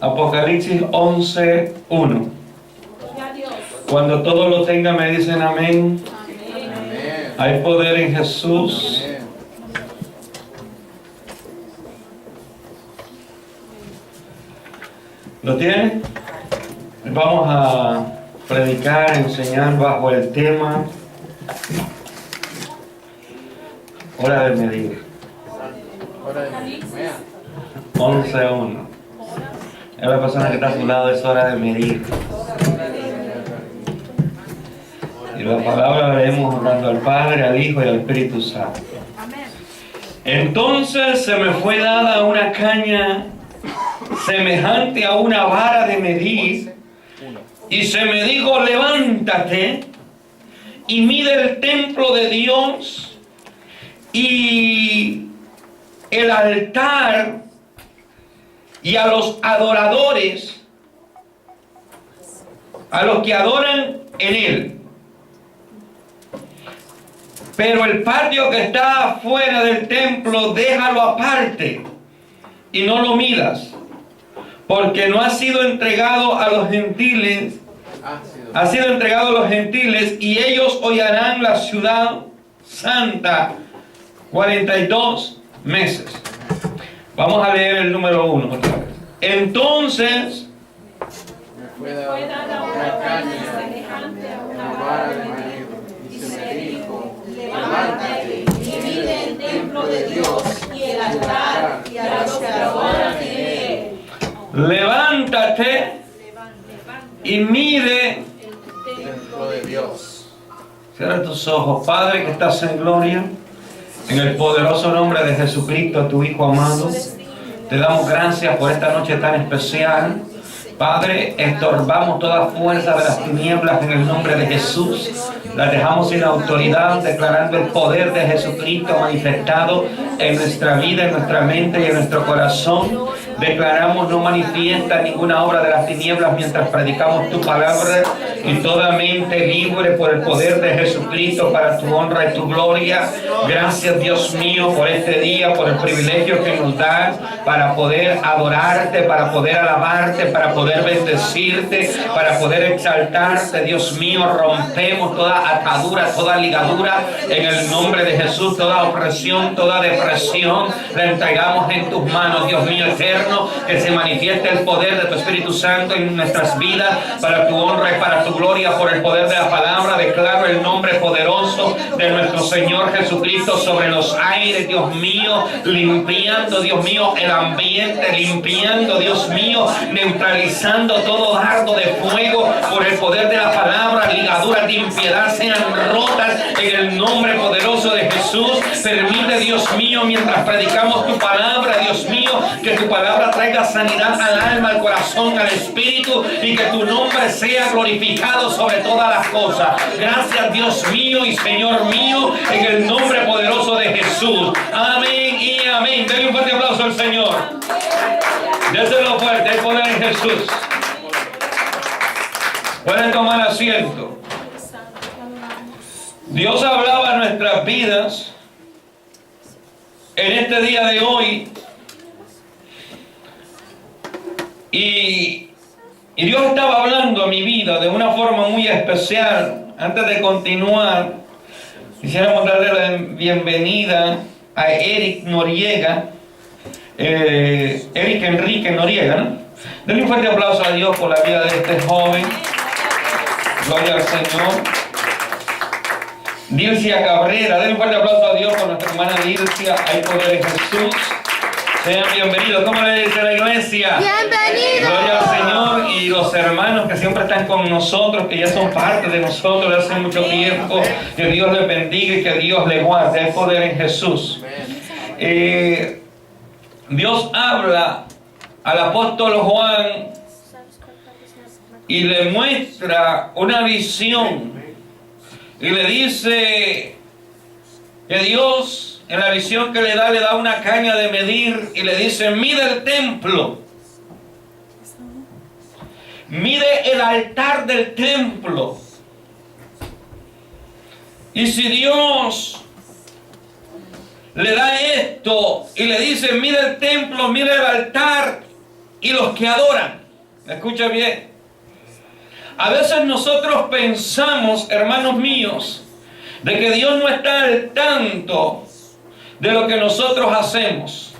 Apocalipsis 11:1. Cuando todos lo tengan me dicen amén. Amén. Hay poder en Jesús. Amén. ¿Lo tienen? Vamos a predicar, enseñar bajo el tema hora de medir. Hora de Amén. 11:1. Es la persona que está a su lado, es hora de medir. Y la palabra la leemos honrando al Padre, al Hijo y al Espíritu Santo. Entonces se me fue dada una caña semejante a una vara de medir, y se me dijo: levántate y mide el templo de Dios y el altar y a los adoradores, a los que adoran en él. Pero el patio que está afuera del templo, déjalo aparte y no lo midas, porque no ha sido entregado a los gentiles, ha sido entregado a los gentiles, y ellos hollarán la ciudad santa 42 meses. Vamos a leer el número 1 otra vez. Entonces Me fue dada una caña semejante a una vara de maíz, y se me dijo: levántate y mide el templo de Dios y el altar y a los que adoran en él. levántate y mide El templo de Dios. Cierra tus ojos. Padre que estás en gloria, en el poderoso nombre de Jesucristo, tu Hijo amado, te damos gracias por esta noche tan especial. Padre, estorbamos toda fuerza de las tinieblas en el nombre de Jesús. La dejamos sin autoridad, declarando el poder de Jesucristo manifestado en nuestra vida, en nuestra mente y en nuestro corazón. Declaramos: no manifiesta ninguna obra de las tinieblas mientras predicamos tu palabra, y toda mente libre por el poder de Jesucristo para tu honra y tu gloria. Gracias, Dios mío, por este día, por el privilegio que nos das para poder adorarte, para poder alabarte, para poder bendecirte, para poder exaltarte. Dios mío, rompemos toda atadura, toda ligadura en el nombre de Jesús, toda opresión, toda depresión, la entregamos en tus manos, Dios mío eterno. Que se manifieste el poder de tu Espíritu Santo en nuestras vidas, para tu honra y para tu gloria, por el poder de la palabra. Declaro el nombre poderoso de nuestro Señor Jesucristo sobre los aires, Dios mío, limpiando, Dios mío, el ambiente, limpiando, Dios mío, neutralizando todo dardo de fuego por el poder de la palabra. Ligaduras de impiedad sean rotas en el nombre poderoso de Jesús. Permite, Dios mío, mientras predicamos tu palabra, Dios mío, que tu palabra traiga sanidad al alma, al corazón, al espíritu, y que tu nombre sea glorificado sobre todas las cosas. Gracias, Dios mío y Señor mío, en el nombre poderoso de Jesús. Amén y amén. Denle un fuerte aplauso al Señor. Déselo fuerte, hay poder en Jesús. Pueden tomar asiento. Dios hablaba en nuestras vidas en este día de hoy. Y Dios estaba hablando a mi vida de una forma muy especial. Antes de continuar, quisiéramos darle la bienvenida a Eric Noriega, Eric Enrique Noriega, ¿no? Denle un fuerte aplauso a Dios por la vida de este joven. Gloria al Señor. Dilcia Cabrera, denle un fuerte aplauso a Dios por nuestra hermana Dilcia. Hay poder en Jesús. Sean bienvenidos. ¿Cómo le dice la iglesia? ¡Bienvenidos! Gloria al Señor. Y los hermanos que siempre están con nosotros, que ya son parte de nosotros desde hace mucho tiempo. Que Dios les bendiga y que Dios les guarde. Hay poder en Jesús. Dios habla al apóstol Juan y le muestra una visión. Y le dice que Dios, en la visión que le da una caña de medir y le dice: mide el templo, mide el altar del templo. Y si Dios le da esto y le dice: mide el templo, mide el altar y los que adoran. Escucha bien. A veces nosotros pensamos, hermanos míos, de que Dios no está al tanto de lo que nosotros hacemos,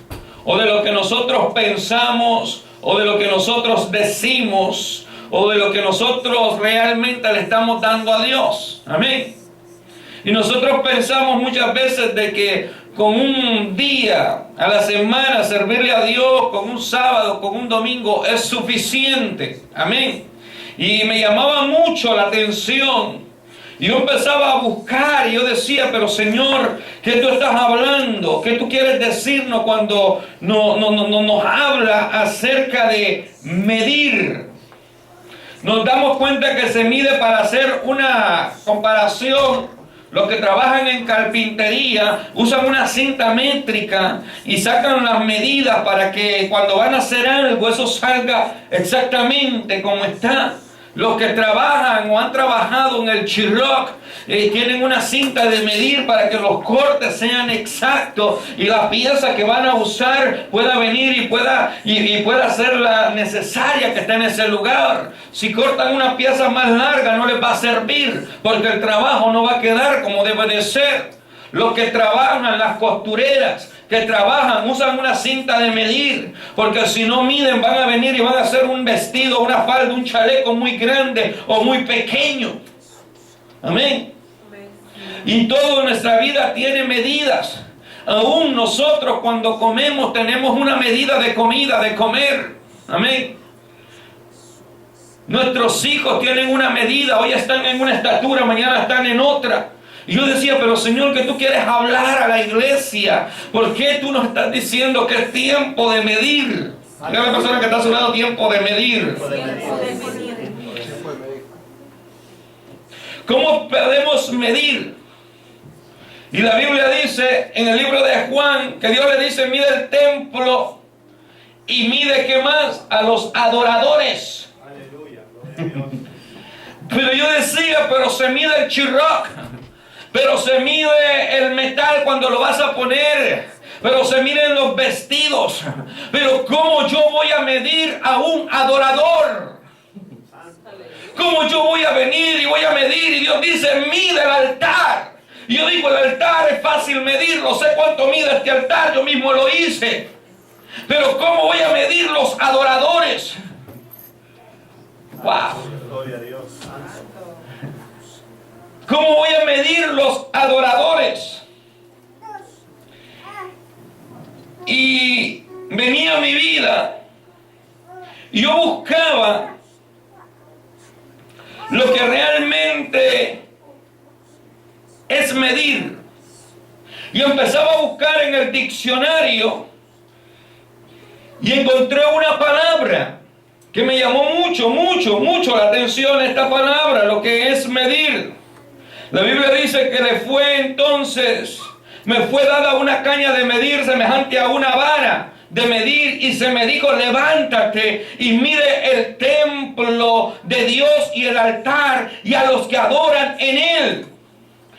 o de lo que nosotros pensamos, o de lo que nosotros decimos, o de lo que nosotros realmente le estamos dando a Dios. Amén. Y nosotros pensamos muchas veces de que con un día a la semana servirle a Dios, con un sábado, con un domingo, es suficiente. Amén. Y me llamaba mucho la atención. Y yo empezaba a buscar y yo decía, pero Señor, ¿qué tú estás hablando? ¿Qué tú quieres decirnos cuando nos habla acerca de medir? Nos damos cuenta que se mide para hacer una comparación. Los que trabajan en carpintería usan una cinta métrica y sacan las medidas para que cuando van a hacer algo eso salga exactamente como está. Los que trabajan o han trabajado en el Chiroc tienen una cinta de medir para que los cortes sean exactos y la pieza que van a usar pueda venir y pueda ser la necesaria que está en ese lugar. Si cortan una pieza más larga no les va a servir porque el trabajo no va a quedar como debe de ser. Los que trabajan, las costureras que trabajan, usan una cinta de medir, porque si no miden van a venir y van a hacer un vestido, una falda, un chaleco muy grande o muy pequeño. Amén. Y toda nuestra vida tiene medidas. Aún nosotros cuando comemos tenemos una medida de comida, de comer. Amén. Nuestros hijos tienen una medida, hoy están en una estatura, mañana están en otra. Y yo decía, pero Señor, que tú quieres hablar a la iglesia, ¿por qué tú nos estás diciendo que es tiempo de medir? Dígale a la persona que está a su lado, tiempo de medir. ¿Cómo podemos medir? Y la Biblia dice en el libro de Juan que Dios le dice, mide el templo y mide, ¿qué más? A los adoradores. Aleluya, gloria a Dios. Pero yo decía, pero se mide el Chiroc. Pero se mide el metal cuando lo vas a poner. Pero se miden los vestidos. Pero ¿cómo yo voy a medir a un adorador? ¿Cómo yo voy a venir y voy a medir? Y Dios dice, mide el altar. Y yo digo, el altar es fácil medirlo. Sé cuánto mide este altar. Yo mismo lo hice. Pero ¿cómo voy a medir los adoradores? ¡Wow! Gloria a Dios. ¿Cómo voy a medir los adoradores? Y venía mi vida y yo buscaba lo que realmente es medir. Y empezaba a buscar en el diccionario y encontré una palabra que me llamó mucho la atención, esta palabra, lo que es medir. La Biblia dice que me fue dada una caña de medir semejante a una vara de medir y se me dijo, levántate y mide el templo de Dios y el altar y a los que adoran en él.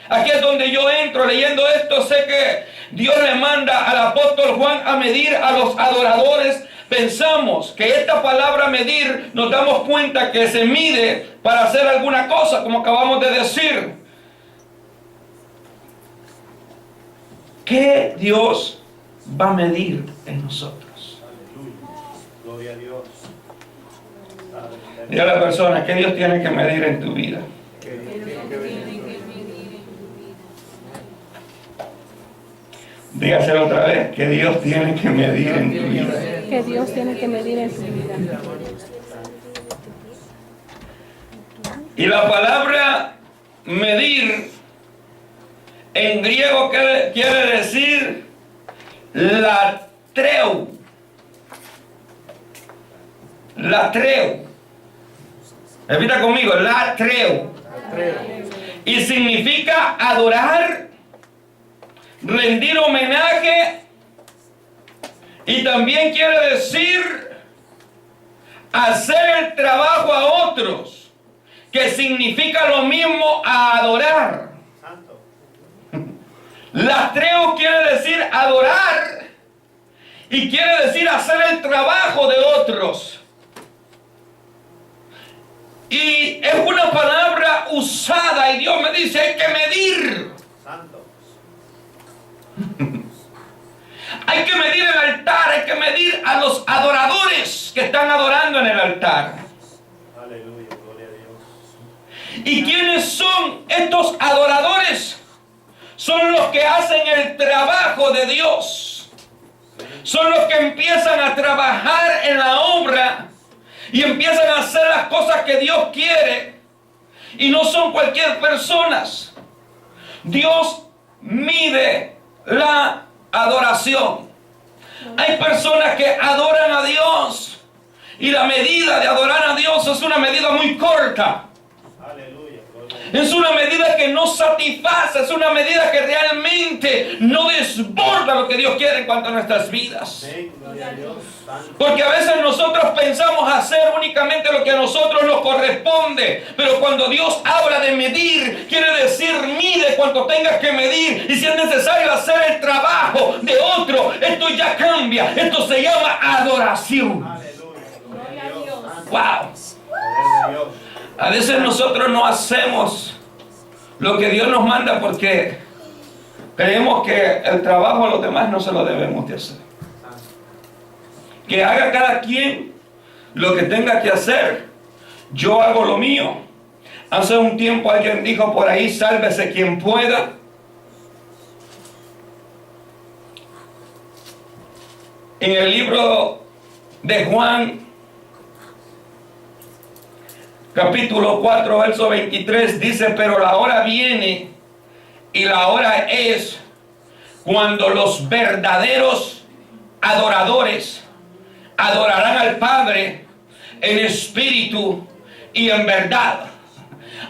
Aquí es donde yo entro leyendo esto, sé que Dios le manda al apóstol Juan a medir a los adoradores. Pensamos que esta palabra medir nos damos cuenta que se mide para hacer alguna cosa, como acabamos de decir. ¿Qué Dios va a medir en nosotros? Aleluya. Gloria a Dios. Dile a la persona, ¿qué Dios tiene que medir en tu vida? Dígaselo otra vez, ¿qué Dios tiene que medir en tu vida? Que Dios tiene que medir en tu vida. Y la palabra medir en griego quiere decir latreu. Latreu. Repita conmigo, latreu. Y significa adorar, rendir homenaje, y también quiere decir hacer el trabajo a otros, que significa lo mismo a adorar. Latreo quiere decir adorar Y quiere decir hacer el trabajo de otros. Y es una palabra usada y Dios me dice, hay que medir. Santo. Hay que medir el altar, hay que medir a los adoradores que están adorando en el altar. Aleluya, gloria a Dios. ¿Y quiénes son estos adoradores? Son los que hacen el trabajo de Dios. Son los que empiezan a trabajar en la obra y empiezan a hacer las cosas que Dios quiere. Y no son cualquier personas. Dios mide la adoración. Hay personas que adoran a Dios y la medida de adorar a Dios es una medida muy corta. Aleluya, gloria a Dios. Es una medida que no satisface, es una medida que realmente no desborda lo que Dios quiere en cuanto a nuestras vidas. Amén, gloria a Dios. Santo. Porque a veces nosotros pensamos hacer únicamente lo que a nosotros nos corresponde. Pero cuando Dios habla de medir, quiere decir mide cuanto tengas que medir. Y si es necesario hacer el trabajo de otro, esto ya cambia. Esto se llama adoración. Aleluya, gloria a Dios. Santo. ¡Wow! Poder de Dios. A veces nosotros no hacemos lo que Dios nos manda porque creemos que el trabajo a los demás no se lo debemos de hacer. Que haga cada quien lo que tenga que hacer. Yo hago lo mío. Hace un tiempo alguien dijo por ahí, sálvese quien pueda. En el libro de Juan, capítulo 4, verso 23, dice, pero la hora viene y la hora es cuando los verdaderos adoradores adorarán al Padre en espíritu y en verdad.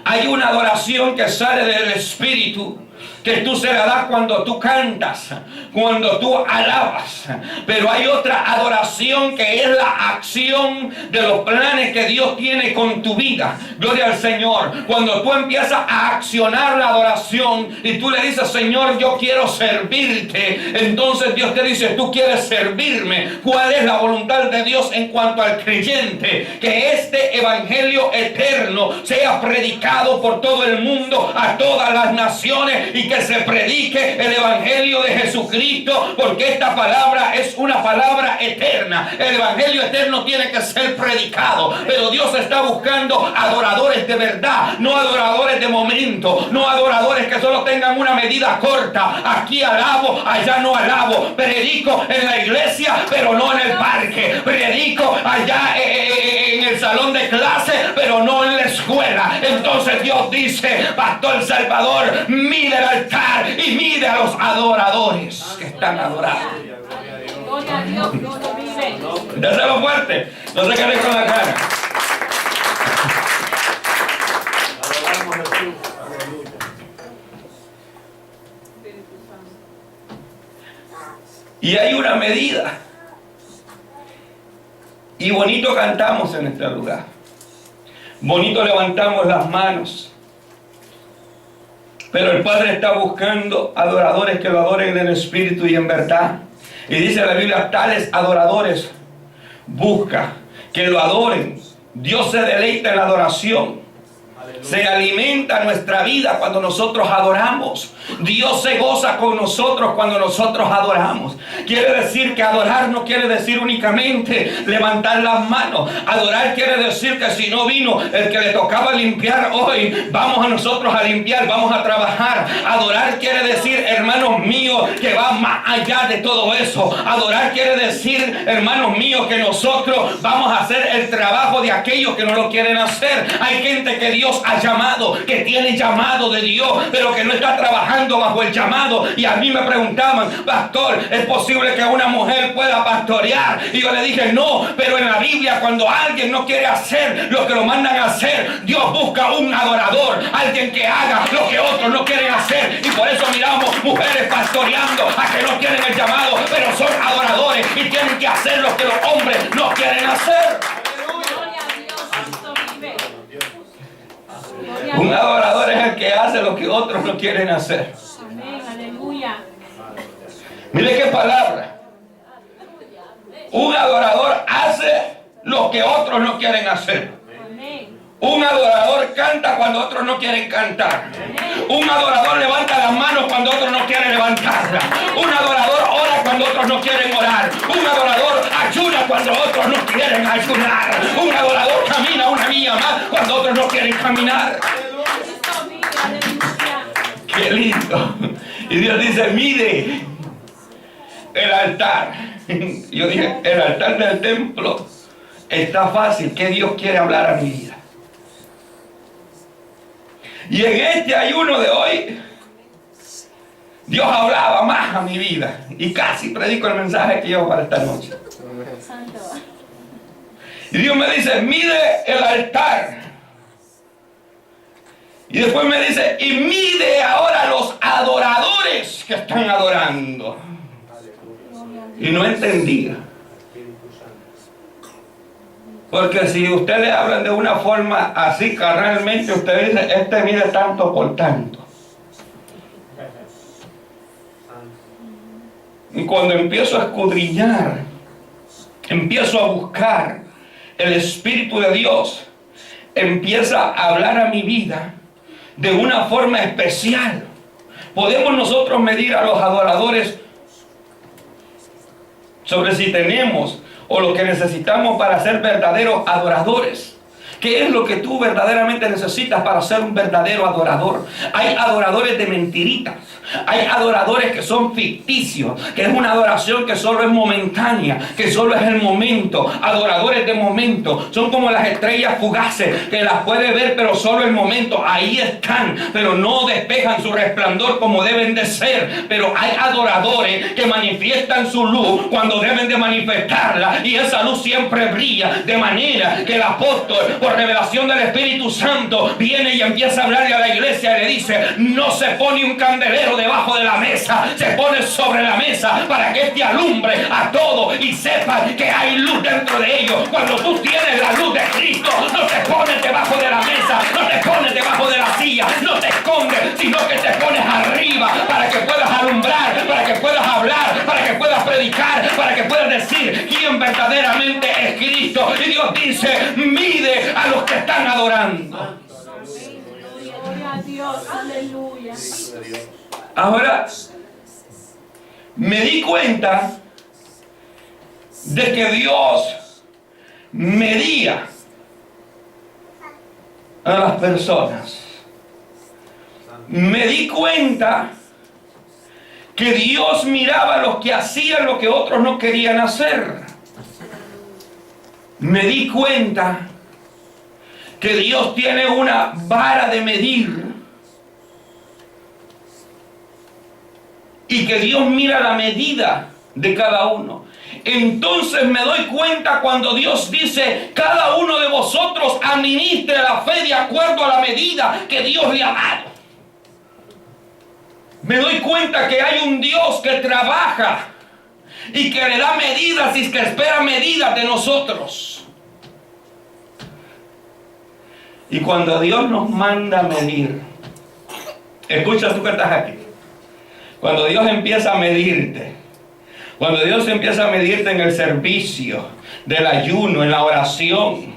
Hay una adoración que sale del espíritu, que tú se la das cuando tú cantas, cuando tú alabas. Pero hay otra adoración que es la acción de los planes que Dios tiene con tu vida. Gloria al Señor. Cuando tú empiezas a accionar la adoración y tú le dices, Señor, yo quiero servirte. Entonces Dios te dice, tú quieres servirme. ¿Cuál es la voluntad de Dios en cuanto al creyente? Que este evangelio eterno sea predicado por todo el mundo, a todas las naciones, y que se predique el evangelio de Jesucristo, porque esta palabra es una palabra eterna. El evangelio eterno tiene que ser predicado, pero Dios está buscando adoradores de verdad, no adoradores de momento, no adoradores que solo tengan una medida corta. Aquí alabo, allá no alabo. Predico en la iglesia, pero no en el parque. Predico allá en el salón de clase, pero no en la escuela. Entonces Dios dice, Pastor Salvador, mide el altar y mide a los adoradores que están adorando. Gloria a Dios, Dios lo vive. Déselo fuerte, no se quede con la cara. Adoramos a Jesús. Aleluya. Y hay una medida. Y bonito cantamos en este lugar. Bonito levantamos las manos. Pero el Padre está buscando adoradores que lo adoren en espíritu y en verdad. Y dice la Biblia, tales adoradores busca que lo adoren. Dios se deleita en la adoración. Se alimenta nuestra vida cuando nosotros adoramos. Dios se goza con nosotros cuando nosotros adoramos. Quiere decir que adorar no quiere decir únicamente levantar las manos. Adorar quiere decir que si no vino el que le tocaba limpiar hoy, vamos a nosotros a limpiar, vamos a trabajar. Adorar quiere decir, hermanos míos, que va más allá de todo eso. Adorar quiere decir, hermanos míos, que nosotros vamos a hacer el trabajo de aquellos que no lo quieren hacer. Hay gente que Dios ha llamado, que tiene llamado de Dios, pero que no está trabajando bajo el llamado. Y a mí me preguntaban, pastor, ¿es posible que una mujer pueda pastorear? Y yo le dije, no, pero en la Biblia cuando alguien no quiere hacer lo que lo mandan a hacer, Dios busca un adorador, alguien que haga lo que otros no quieren hacer. Y por eso miramos mujeres pastoreando a que no quieren el llamado, pero son adoradores y tienen que hacer lo que los hombres no quieren hacer. Un adorador es el que hace lo que otros no quieren hacer. Amén, aleluya. Mire qué palabra. Un adorador hace lo que otros no quieren hacer. Amén. Un adorador canta cuando otros no quieren cantar. Un adorador levanta las manos cuando otros no quieren levantarlas. Un adorador ora cuando otros no quieren orar. Un adorador ayuna cuando otros no quieren ayunar. Un adorador camina una milla más cuando otros no quieren caminar. ¡Qué lindo! Y Dios dice, mire el altar. Yo dije, el altar del templo está fácil. ¿Qué Dios quiere hablar a mi vida? Y en este ayuno de hoy, Dios hablaba más a mi vida. Y casi predico el mensaje que llevo para esta noche. Y Dios me dice, mide el altar. Y después me dice, y mide ahora los adoradores que están adorando. Y no entendía. Porque si usted le hablan de una forma así carnalmente, usted dice, este mide tanto por tanto. Y cuando empiezo a escudriñar, empiezo a buscar, el Espíritu de Dios empieza a hablar a mi vida de una forma especial. Podemos nosotros medir a los adoradores sobre si tenemos o lo que necesitamos para ser verdaderos adoradores. ¿Qué es lo que tú verdaderamente necesitas para ser un verdadero adorador? Hay adoradores de mentiritas. Hay adoradores que son ficticios, que es una adoración que solo es momentánea, que solo es el momento. Adoradores de momento. Son como las estrellas fugaces, que las puede ver pero solo el momento. Ahí están, pero no despejan su resplandor como deben de ser. Pero hay adoradores que manifiestan su luz cuando deben de manifestarla. Y esa luz siempre brilla, de manera que el apóstol, por revelación del Espíritu Santo, viene y empieza a hablarle a la iglesia y le dice, no se pone un candelero debajo de la mesa, se pone sobre la mesa para que este alumbre a todo y sepa que hay luz dentro de ellos. Cuando tú tienes la luz de Cristo, no te pones debajo de la mesa, no te pones debajo de la silla, no te escondes, sino que te pones arriba para que puedas alumbrar, para que puedas hablar, para que puedas predicar, para que puedas decir quién verdaderamente es Cristo. Y Dios dice, mide a los que están adorando. Gloria a Dios, aleluya. Ahora, me di cuenta de que Dios medía a las personas. Me di cuenta que Dios miraba a los que hacían lo que otros no querían hacer. Me di cuenta que Dios tiene una vara de medir y que Dios mira la medida de cada uno. Entonces me doy cuenta cuando Dios dice, cada uno de vosotros administre la fe de acuerdo a la medida que Dios le ha dado. Me doy cuenta que hay un Dios que trabaja y que le da medidas y que espera medidas de nosotros. Y cuando Dios nos manda a medir, escucha tú que estás aquí, cuando Dios empieza a medirte, cuando Dios empieza a medirte en el servicio del ayuno, en la oración,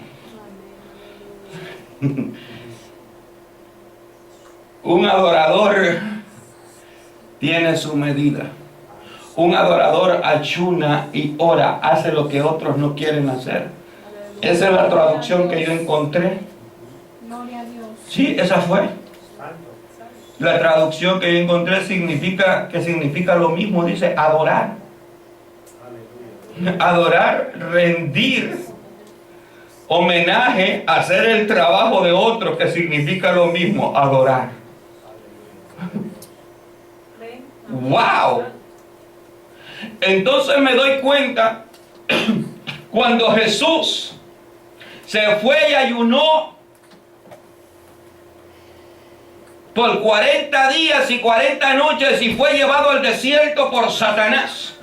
un adorador tiene su medida. Un adorador ayuna y ora, hace lo que otros no quieren hacer. Esa es la traducción que yo encontré. Gloria a Dios. Sí, esa fue. La traducción que yo encontré significa lo mismo, dice adorar. Adorar, rendir homenaje, hacer el trabajo de otros, que significa lo mismo, adorar. ¡Wow! Entonces me doy cuenta cuando Jesús se fue y ayunó por 40 días y 40 noches y fue llevado al desierto por Satanás.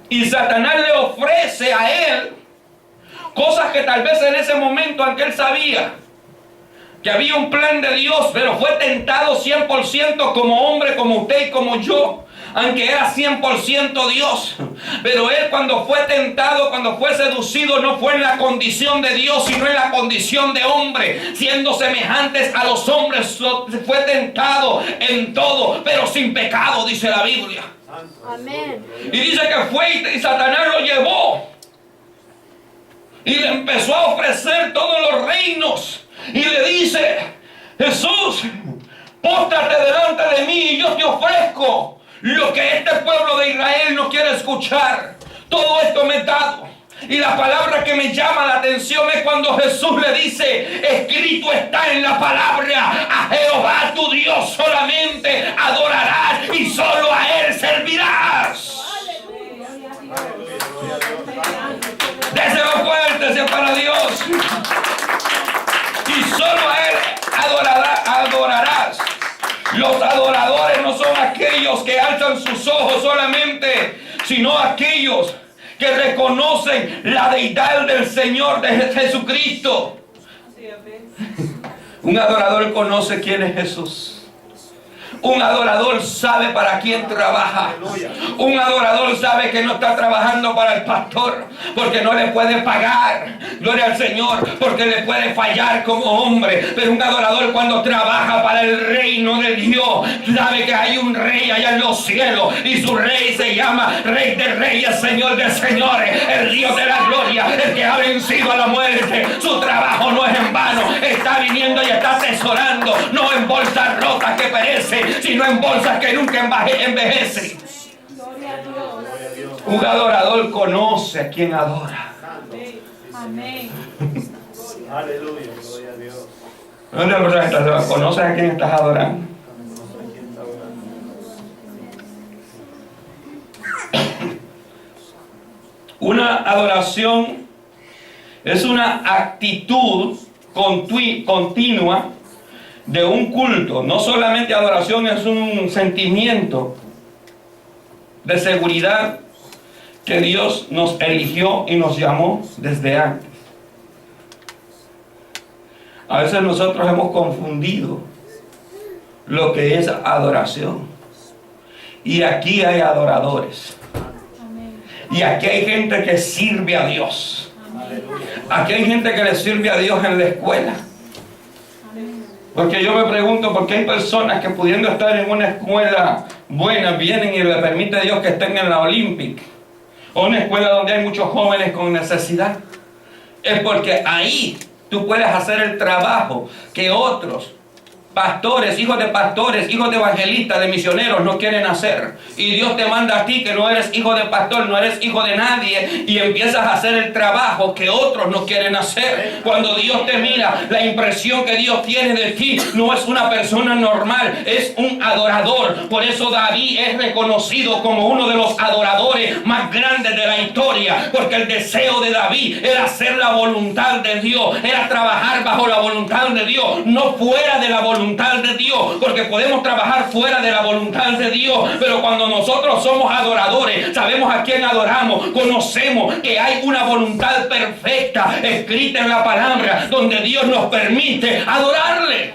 Y Satanás le ofrece a él cosas que tal vez en ese momento, aunque él sabía que había un plan de Dios, pero fue tentado 100% como hombre, como usted y como yo. aunque era 100% Dios. Pero él, cuando fue tentado, cuando fue seducido, no fue en la condición de Dios, sino en la condición de hombre. Siendo semejantes a los hombres, fue tentado en todo, pero sin pecado, dice la Biblia. Amén. Y dice que fue y Satanás lo llevó. Y le empezó a ofrecer todos los reinos. Y le dice: Jesús, póstrate delante de mí y yo te ofrezco lo que este pueblo de Israel no quiere escuchar. Todo esto me he dado. Y la palabra que me llama la atención es cuando Jesús le dice: escrito está en la palabra, a Jehová tu Dios solamente adorarás y solo a Él servirás. Déselo fuerte, sea para Dios. Y solo a Él adorarás. Los adoradores no son aquellos que alzan sus ojos solamente, sino aquellos que reconocen la deidad del Señor de Jesucristo. Un adorador conoce quién es Jesús. Un adorador sabe para quién trabaja. Un adorador sabe que no está trabajando para el pastor porque no le puede pagar, gloria al Señor, porque le puede fallar como hombre. Pero un adorador, cuando trabaja para el reino de Dios, sabe que hay un rey allá en los cielos y su rey se llama Rey de Reyes, Señor de Señores, el Dios de la gloria, el que ha vencido a la muerte. Su trabajo no es en vano, está viniendo y está atesorando, no en bolsas rotas que perecen, sino en bolsas que nunca envejecen. Un adorador conoce a quien adora. Amén. Aleluya, gloria a Dios. ¿Conoces a quién estás adorando? Una adoración es una actitud continua de un culto. No solamente adoración es un sentimiento de seguridad que Dios nos eligió y nos llamó desde antes. A veces nosotros hemos confundido lo que es adoración. Y aquí hay adoradores. Y aquí hay gente que sirve a Dios. Aquí hay gente que le sirve a Dios en la escuela. Porque yo me pregunto por qué hay personas que, pudiendo estar en una escuela buena, vienen y le permite a Dios que estén en la Olympic, o una escuela donde hay muchos jóvenes con necesidad. Es porque ahí tú puedes hacer el trabajo que otros pastores, hijos de evangelistas, de misioneros no quieren hacer. Y Dios te manda a ti, que no eres hijo de pastor, no eres hijo de nadie, y empiezas a hacer el trabajo que otros no quieren hacer. Cuando Dios te mira, la impresión que Dios tiene de ti no es una persona normal, es un adorador. Por eso David es reconocido como uno de los adoradores más grandes de la historia, porque el deseo de David era hacer la voluntad de Dios, era trabajar bajo la voluntad de Dios, no fuera de la voluntad de Dios, porque podemos trabajar fuera de la voluntad de Dios, pero cuando nosotros somos adoradores, sabemos a quién adoramos, conocemos que hay una voluntad perfecta escrita en la palabra, donde Dios nos permite adorarle.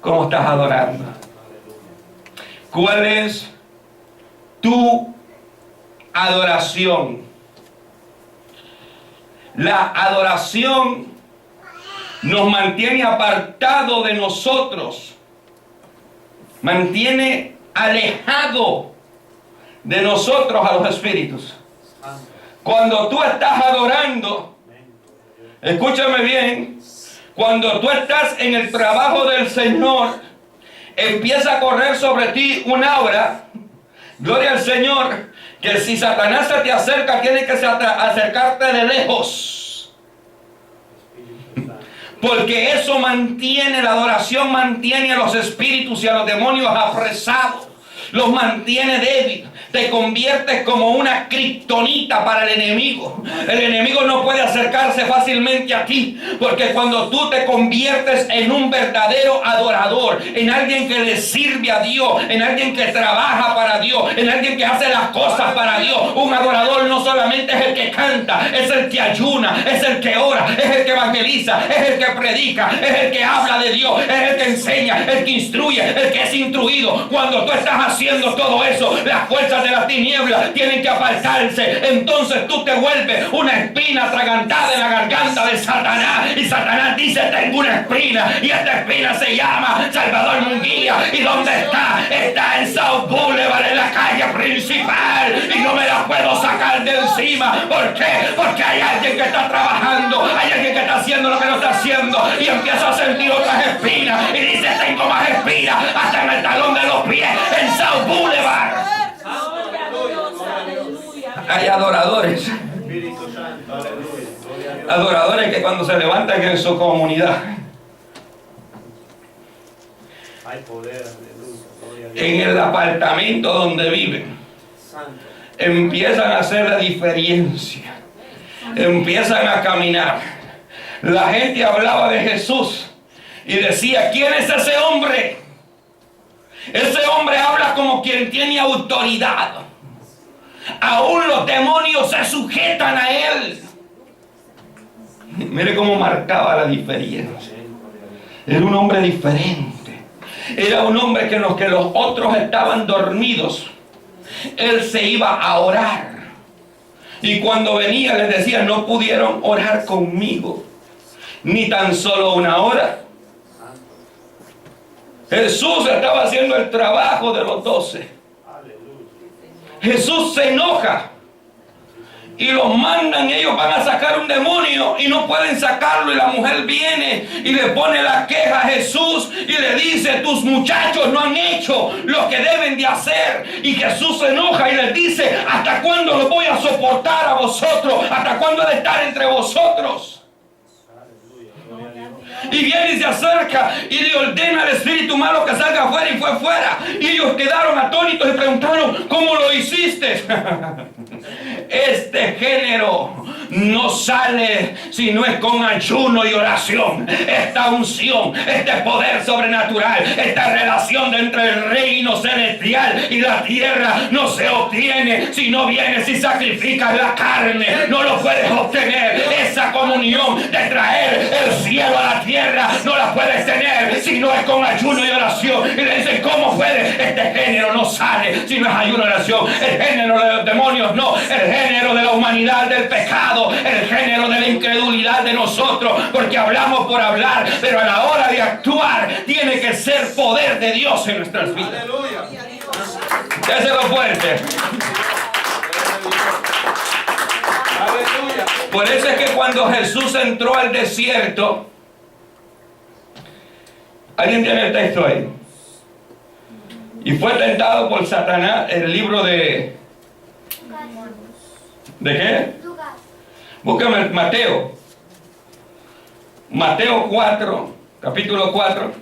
¿Cómo estás adorando? ¿Cuál es tu adoración? La adoración nos mantiene apartado de nosotros, mantiene alejado de nosotros a los espíritus. Cuando tú estás adorando, escúchame bien, cuando tú estás en el trabajo del Señor, empieza a correr sobre ti un aura, gloria al Señor, que si Satanás se te acerca, tiene que acercarte de lejos. Porque eso mantiene, la adoración mantiene a los espíritus y a los demonios apresados. Los mantiene débiles. Te conviertes como una kriptonita para el enemigo. El enemigo no puede acercarse fácilmente a ti, porque cuando tú te conviertes en un verdadero adorador, en alguien que le sirve a Dios, en alguien que trabaja para Dios, en alguien que hace las cosas para Dios. Un adorador no solamente es el que canta, es el que ayuna, es el que ora, es el que evangeliza, es el que predica, es el que habla de Dios, es el que enseña, el que instruye, el que es instruido. Cuando tú estás haciendo todo eso, las fuerzas de las tinieblas tienen que apartarse. Entonces tú te vuelves una espina atragantada en la garganta de Satanás. Y Satanás dice: tengo una espina, y esta espina se llama Salvador Munguía. ¿Y dónde está? Está en South Boulevard, en la calle principal, y no me la puedo sacar de encima. ¿Por qué? Porque hay alguien que está trabajando, hay alguien que está haciendo lo que no está haciendo, y empieza a sentir otras espinas y dice: tengo más espinas hasta en el talón de los pies en South Boulevard. Hay adoradores, Espíritu Santo, aleluya. adoradores que cuando se levantan en su comunidad, Hay poder, aleluya. Gloria a Dios. en el apartamento donde viven, Santo. empiezan a hacer la diferencia, empiezan a caminar. La gente hablaba de Jesús y decía: ¿quién es ese hombre? Ese hombre habla como quien tiene autoridad. Aún los demonios se sujetan a él. Mire cómo marcaba la diferencia. Era un hombre diferente. Era un hombre que en los que los otros estaban dormidos, él se iba a orar. Y cuando venía les decía: no pudieron orar conmigo ni tan solo una hora. Jesús estaba haciendo el trabajo de los 12. Jesús se enoja y los mandan. Ellos van a sacar un demonio y no pueden sacarlo, y la mujer viene y le pone la queja a Jesús y le dice: tus muchachos no han hecho lo que deben de hacer. Y Jesús se enoja y les dice: ¿hasta cuándo lo voy a soportar a vosotros? ¿Hasta cuándo he de estar entre vosotros? Y viene y se acerca y le ordena al espíritu malo que salga afuera, y fue fuera. Y ellos quedaron atónitos y preguntaron: ¿cómo lo hiciste? Este género no sale si no es con ayuno y oración. Esta unción, este poder sobrenatural, esta relación entre el reino celestial y la tierra no se obtiene si no vienes y sacrificas la carne. No lo puedes obtener. Esa comunión de traer el cielo a la tierra no la puedes tener si no es con ayuno y oración. Y le dicen: ¿cómo puede? Este género no sale si no es ayuno y oración. El género de los demonios no. El género de la humanidad, del pecado, el género de la incredulidad de nosotros, porque hablamos por hablar, pero a la hora de actuar tiene que ser poder de Dios en nuestras vidas. Aleluya. Déselo fuerte. Aleluya. Por eso es que cuando Jesús entró al desierto, ¿alguien tiene el texto ahí? Y fue tentado por Satanás. El libro ¿de qué? Búscame Mateo. Mateo 4, capítulo 4.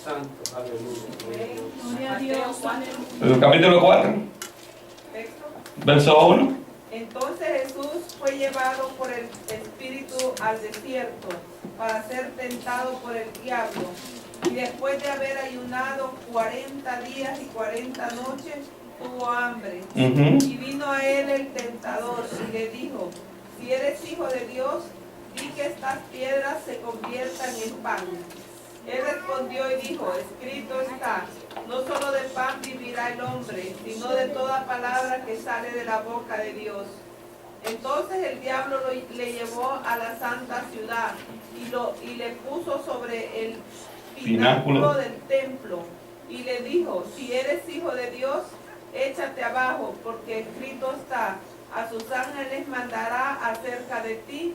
Santo, aleluya. Gloria a Dios. El capítulo 4, verso 1. Entonces Jesús fue llevado por el Espíritu al desierto para ser tentado por el diablo. Y después de haber ayunado 40 días y 40 noches, tuvo hambre. Y vino a él el tentador y le dijo: si eres hijo de Dios, di que estas piedras se conviertan en pan. Él respondió y dijo: escrito está, no solo de pan vivirá el hombre, sino de toda palabra que sale de la boca de Dios. Entonces el diablo le llevó a la santa ciudad y le puso sobre el pináculo del templo y le dijo: si eres hijo de Dios, échate abajo, porque escrito está, a sus ángeles mandará acerca de ti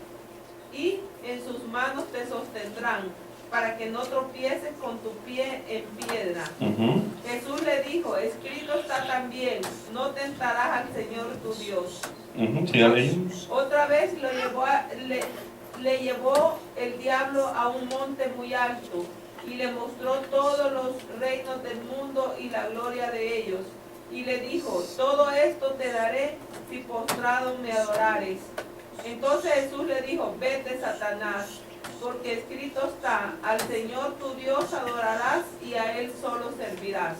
y en sus manos te sostendrán, para que no tropieces con tu pie en piedra. Ujú. Jesús le dijo, escrito está también, no tentarás al Señor tu Dios. Ujú. Siga leyendo. Otra vez le llevó el diablo a un monte muy alto y le mostró todos los reinos del mundo y la gloria de ellos. Y le dijo, todo esto te daré si postrado me adorares. Entonces Jesús le dijo, vete, Satanás, porque escrito está, al Señor tu Dios adorarás y a Él solo servirás.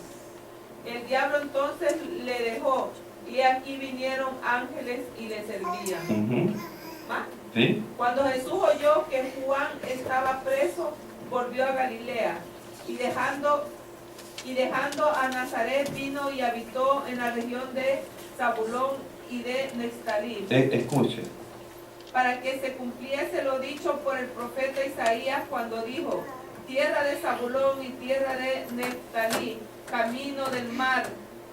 El diablo entonces le dejó, y aquí vinieron ángeles y le servían. Ujú. ¿Ah? ¿Sí? Cuando Jesús oyó que Juan estaba preso, volvió a Galilea, y dejando a Nazaret vino y habitó en la región de Zabulón y de Neftalí, Escuche. para que se cumpliese lo dicho por el profeta Isaías cuando dijo, tierra de Zabulón y tierra de Neftalí, camino del mar,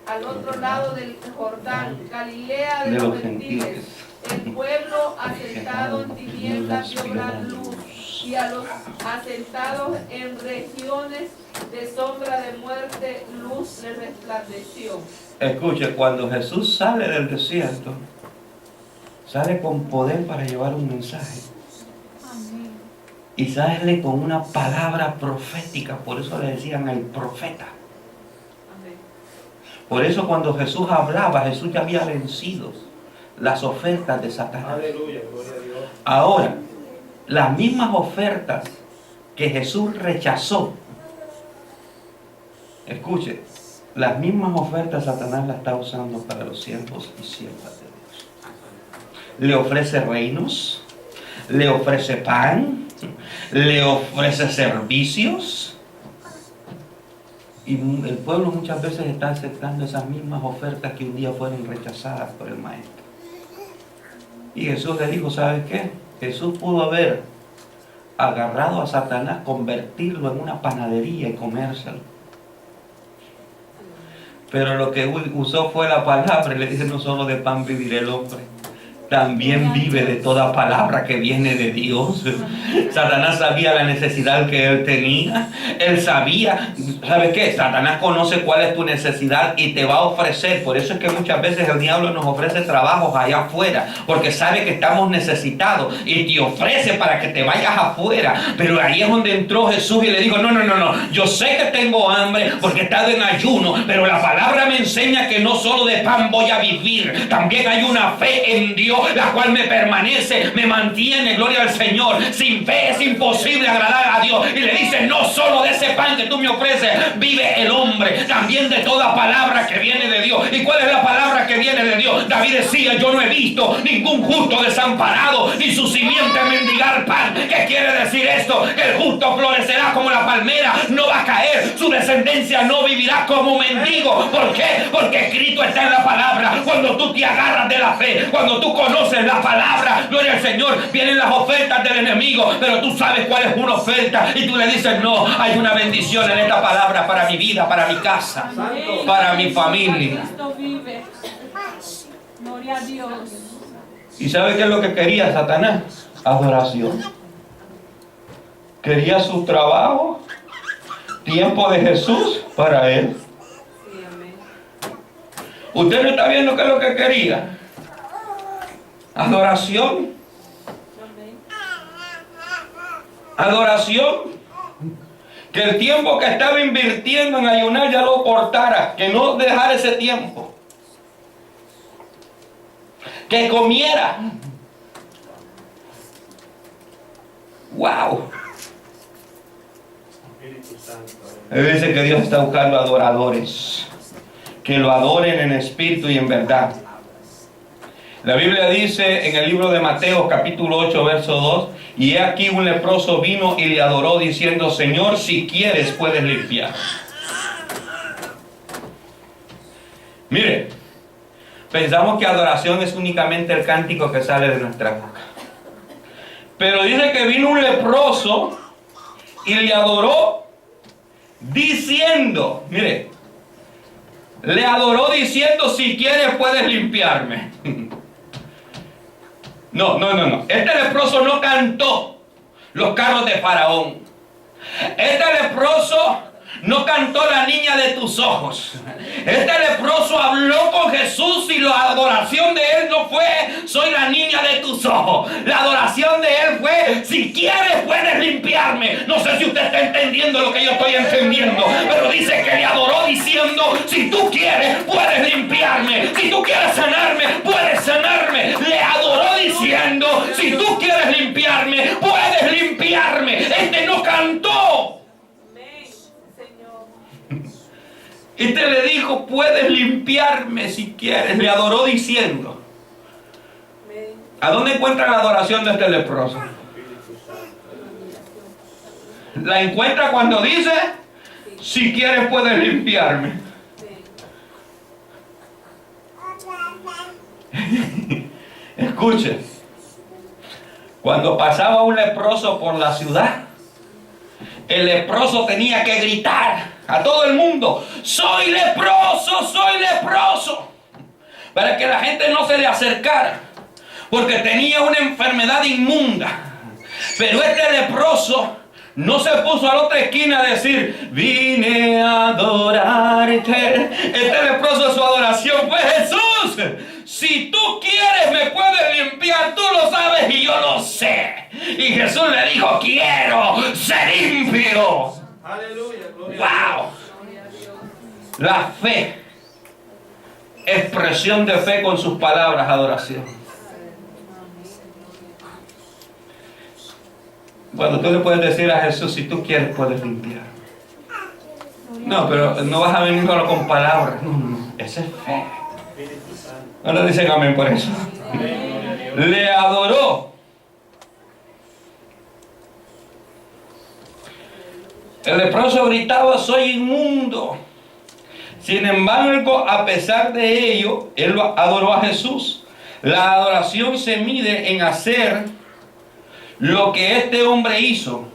al otro lado del Jordán, Galilea de los gentiles. El pueblo asentado en tinieblas vio gran luz, y a los asentados en regiones de sombra de muerte, luz les resplandeció. Escuche, cuando Jesús sale del desierto, sale con poder para llevar un mensaje. Amén. Y sale con una palabra profética, por eso le decían el profeta. Amén. Por eso cuando Jesús hablaba, Jesús ya había vencido las ofertas de Satanás. Aleluya, gloria a Dios. Ahora, las mismas ofertas que Jesús rechazó, escuche, las mismas ofertas Satanás las está usando para los siervos y siervas de Dios. Le ofrece reinos, le ofrece pan, le ofrece servicios. Y el pueblo muchas veces está aceptando esas mismas ofertas que un día fueron rechazadas por el Maestro. Y Jesús le dijo, ¿sabes qué? Jesús pudo haber agarrado a Satanás, convertirlo en una panadería y comérselo. Pero lo que usó fue la palabra, y le dice, no solo de pan vivirá el hombre, también vive de toda palabra que viene de Dios. Satanás sabía la necesidad que él tenía. Él sabía, ¿sabes qué? Satanás conoce cuál es tu necesidad y te va a ofrecer. Por eso es que muchas veces el diablo nos ofrece trabajos allá afuera, porque sabe que estamos necesitados y te ofrece para que te vayas afuera. Pero ahí es donde entró Jesús y le dijo, no, yo sé que tengo hambre porque he estado en ayuno, pero la palabra me enseña que no solo de pan voy a vivir, también hay una fe en Dios, la cual me permanece, me mantiene, gloria al Señor. Sin fe es imposible agradar a Dios. Y le dice, no solo de ese pan que tú me ofreces vive el hombre, también de toda palabra que viene de Dios. ¿Y cuál es la palabra que viene de Dios? David decía, yo no he visto ningún justo desamparado, ni su simiente mendigar pan. ¿Qué quiere decir esto? Que el justo florecerá como la palmera, no va a caer, su descendencia no vivirá como mendigo. ¿Por qué? Porque escrito está en la palabra. Cuando tú te agarras de la fe, cuando tú conoces la palabra, gloria al Señor, vienen las ofertas del enemigo, pero tú sabes cuál es una oferta y tú le dices, no, hay una bendición en esta palabra para mi vida, para mi casa, Amén. para mi familia. Cristo vive. Gloria a Dios. ¿Y sabe qué es lo que quería Satanás? Adoración. Quería su trabajo, tiempo de Jesús para él. Sí, amén. ¿Usted no está viendo qué es lo que quería? Adoración. Amén. Adoración. Que el tiempo que estaba invirtiendo en ayunar ya lo cortara. Que no dejara ese tiempo. Que comiera. ¡Wow! Espíritu Santo. Él dice que Dios está buscando adoradores. Que lo adoren en espíritu y en verdad. La Biblia dice en el libro de Mateo capítulo 8 verso 2, y he aquí un leproso vino y le adoró diciendo, Señor, si quieres puedes limpiar. Mire, pensamos que adoración es únicamente el cántico que sale de nuestra boca. Pero dice que vino un leproso y le adoró diciendo, mire, le adoró diciendo, si quieres puedes limpiarme. No. Este leproso no cantó los carros de Faraón. Este leproso no cantó la niña de tus ojos. Este leproso habló con Jesús y la adoración de él no fue soy la niña de tus ojos. La adoración de él fue si quieres puedes limpiarme. No sé si usted está entendiendo lo que yo estoy entendiendo, pero dice que le adoró diciendo si tú quieres puedes limpiarme. Si tú quieres sanarme puedes sanarme. Le adoró diciendo si tú quieres limpiarme puedes limpiarme. Este no cantó. Este le dijo, puedes limpiarme si quieres. Le adoró diciendo. ¿A dónde encuentra la adoración de este leproso? La encuentra cuando dice, si quieres puedes limpiarme. Escuche. Cuando pasaba un leproso por la ciudad, el leproso tenía que gritar a todo el mundo, soy leproso, para que la gente no se le acercara, porque tenía una enfermedad inmunda. Pero este leproso no se puso a la otra esquina a decir, vine a adorarte. Este leproso, su adoración fue, Jesús, si tú quieres me puedes limpiar, tú lo sabes y yo lo sé. Y Jesús le dijo, quiero ser limpio. Aleluya, gloria ¡Wow! La fe, expresión de fe con sus palabras, adoración. Cuando tú le puedes decir a Jesús, si tú quieres puedes limpiar. No, pero no vas a venir solo con palabras. No, esa es fe. No le dicen amén por eso. Le adoró. El leproso gritaba, soy inmundo. Sin embargo, a pesar de ello, él adoró a Jesús. La adoración se mide en hacer lo que este hombre hizo.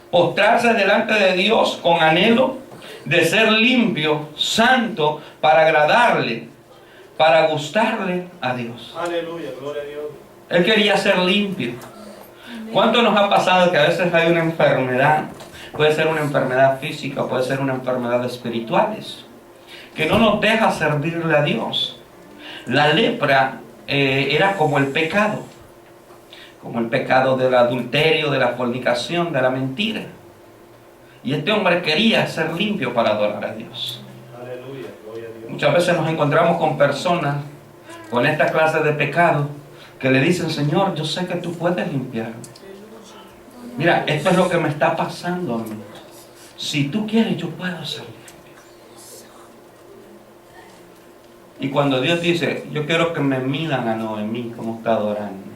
Postrarse delante de Dios con anhelo de ser limpio, santo, para agradarle, para gustarle a Dios. Aleluya, gloria a Dios. Él quería ser limpio. ¿Cuánto nos ha pasado que a veces hay una enfermedad? Puede ser una enfermedad física, puede ser una enfermedad espirituales, que no nos deja servirle a Dios. La lepra era como el pecado del adulterio, de la fornicación, de la mentira. Y este hombre quería ser limpio para adorar a Dios. Aleluya, gloria a Dios. Muchas veces nos encontramos con personas con esta clase de pecado que le dicen, Señor, yo sé que tú puedes limpiarme. Mira, esto es lo que me está pasando a mí. Si tú quieres, yo puedo ser limpio. Y cuando Dios dice, yo quiero que me midan a Noemí como está adorando.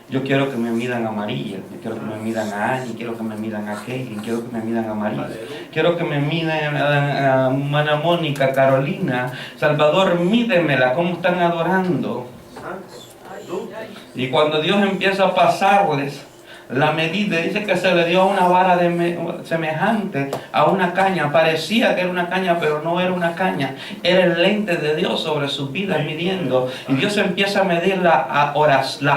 Yo quiero que me midan a María, yo quiero que me midan a Annie, quiero que me midan a Katie, quiero que me midan a María, quiero que me midan a Mana Mónica, Carolina, Salvador, mídemela, cómo están adorando. Y cuando Dios empieza a pasarles la medida, dice que se le dio una vara semejante a una caña. Parecía que era una caña, pero no era una caña. Era el lente de Dios sobre sus vidas midiendo. Y Dios empieza a medir la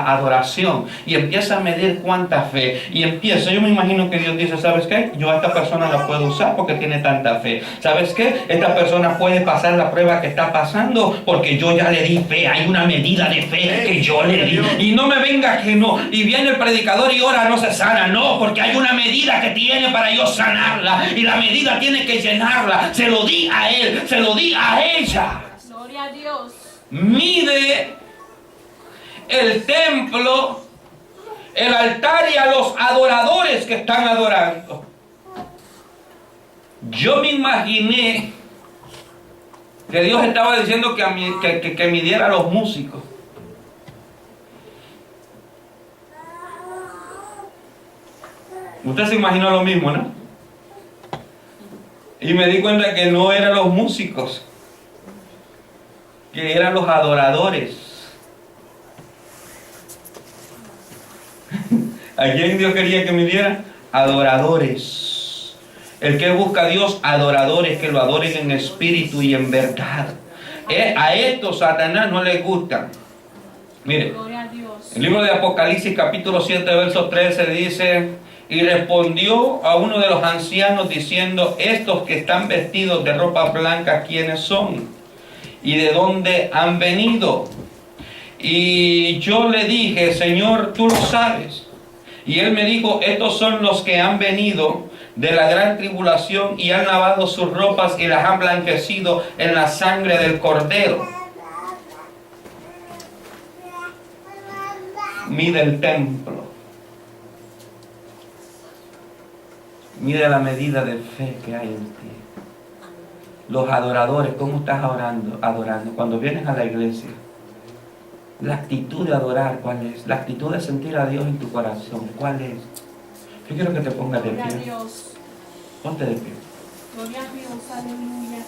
adoración. Y empieza a medir cuánta fe. Y empieza, yo me imagino que Dios dice, ¿sabes qué? Yo a esta persona la puedo usar porque tiene tanta fe. ¿Sabes qué? Esta persona puede pasar la prueba que está pasando porque yo ya le di fe. Hay una medida de fe que yo le di. Y no me venga que no. Y viene el predicador y ora, no se sana, no, porque hay una medida que tiene para yo sanarla, y la medida tiene que llenarla. Se lo di a él, se lo di a ella. Gloria a Dios. Mide el templo, el altar y a los adoradores que están adorando. Yo me imaginé que Dios estaba diciendo que midiera a los músicos. Usted se imaginó lo mismo, ¿no? Y me di cuenta que no eran los músicos, que eran los adoradores. ¿A quién Dios quería que midiera? Adoradores. El que busca a Dios, adoradores, que lo adoren en espíritu y en verdad. A esto Satanás no le gusta. Mire, Gloria a Dios. el libro de Apocalipsis capítulo 7 verso 13 dice Y respondió a uno de los ancianos diciendo, estos que están vestidos de ropa blanca, ¿quiénes son? ¿Y de dónde han venido? Y yo le dije, Señor, tú lo sabes. Y él me dijo, estos son los que han venido de la gran tribulación y han lavado sus ropas y las han blanquecido en la sangre del Cordero. Mide el templo. Mide la medida de fe que hay en ti. Los adoradores, ¿cómo estás adorando? Cuando vienes a la iglesia, la actitud de adorar, ¿cuál es? La actitud de sentir a Dios en tu corazón, ¿cuál es? Yo quiero que te pongas de Gloria a pie. Dios. Ponte de pie. Gloria a Dios. Aleluya.